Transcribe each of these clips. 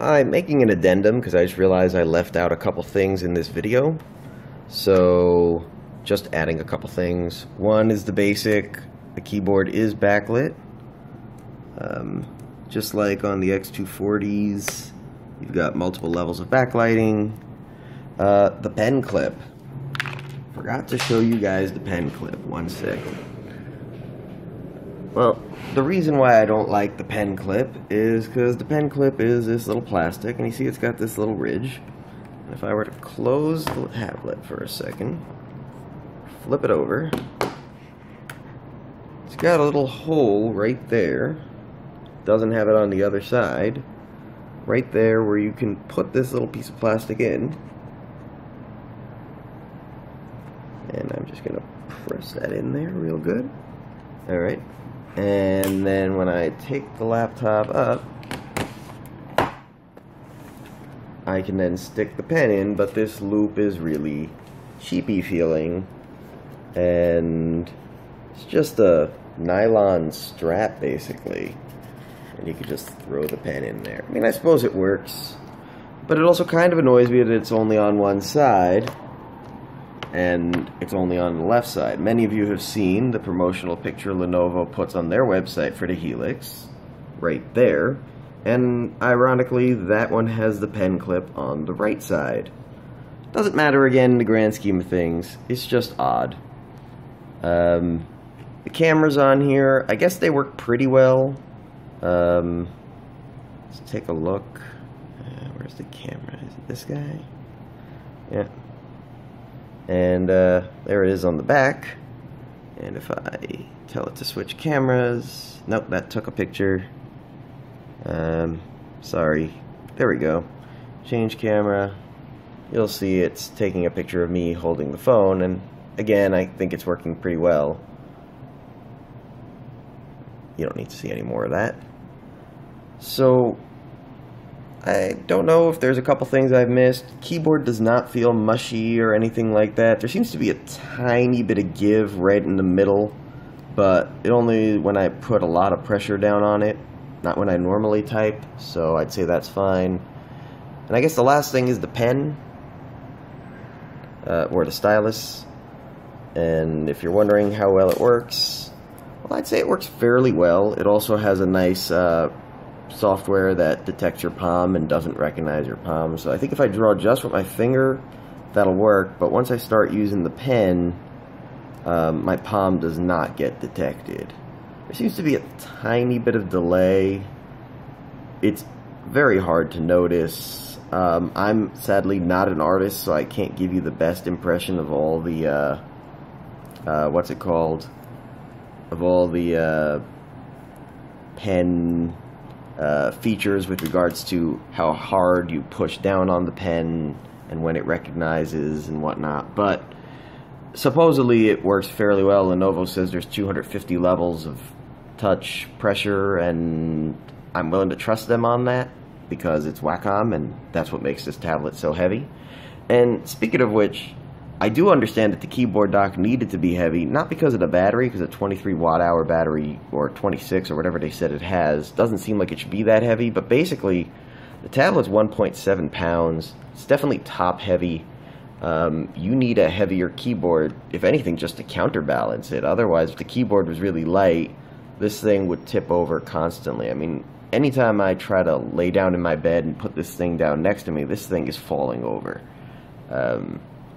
I'm making an addendum because I just realized I left out a couple things in this video. So, just adding a couple things. One is the basic, the keyboard is backlit. Just like on the X240s, you've got multiple levels of backlighting. The pen clip. Forgot to show you guys the pen clip. One sec. Well, the reason why I don't like the pen clip is because the pen clip is this little plastic, and you see it's got this little ridge. And if I were to close the tablet for a second, flip it over, it's got a little hole right there. Doesn't have it on the other side. Right there where you can put this little piece of plastic in. And I'm just going to press that in there real good. Alright. And then when I take the laptop up, I can then stick the pen in, but this loop is really cheapy feeling. And it's just a nylon strap basically. And you can just throw the pen in there. I mean, I suppose it works, but it also kind of annoys me that it's only on one side. And it's only on the left side. Many of you have seen the promotional picture Lenovo puts on their website for the Helix, right there. And ironically, that one has the pen clip on the right side. Doesn't matter again in the grand scheme of things. It's just odd. The cameras on here, I guess they work pretty well. Let's take a look. Where's the camera? Is it this guy? Yeah. And there it is on the back. And if I tell it to switch cameras, nope, that took a picture. Sorry. There we go. Change camera. You'll see it's taking a picture of me holding the phone, and again, I think it's working pretty well. You don't need to see any more of that. So, I don't know if there's a couple things I've missed. Keyboard does not feel mushy or anything like that. There seems to be a tiny bit of give right in the middle, but it only when I put a lot of pressure down on it, not when I normally type, so I'd say that's fine. And I guess the last thing is the pen, or the stylus. And if you're wondering how well it works, well, I'd say it works fairly well. It also has a nice software that detects your palm and doesn't recognize your palm. So I think if I draw just with my finger, that'll work. But once I start using the pen, my palm does not get detected. There seems to be a tiny bit of delay. It's very hard to notice. I'm sadly not an artist, so I can't give you the best impression of all the, what's it called? Of all the pen features with regards to how hard you push down on the pen and when it recognizes and whatnot, but supposedly it works fairly well. Lenovo says there's 250 levels of touch pressure, and I'm willing to trust them on that because it's Wacom, and that's what makes this tablet so heavy. And speaking of which, I do understand that the keyboard dock needed to be heavy, not because of the battery, because a 23 watt-hour battery, or 26, or whatever they said it has, doesn't seem like it should be that heavy, but basically, the tablet's 1.7 pounds, it's definitely top-heavy. You need a heavier keyboard, if anything, just to counterbalance it. Otherwise, if the keyboard was really light, this thing would tip over constantly. I mean, anytime I try to lay down in my bed and put this thing down next to me, this thing is falling over.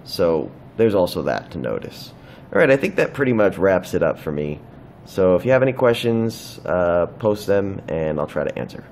So there's also that to notice. Alright, I think that pretty much wraps it up for me. So if you have any questions, post them and I'll try to answer.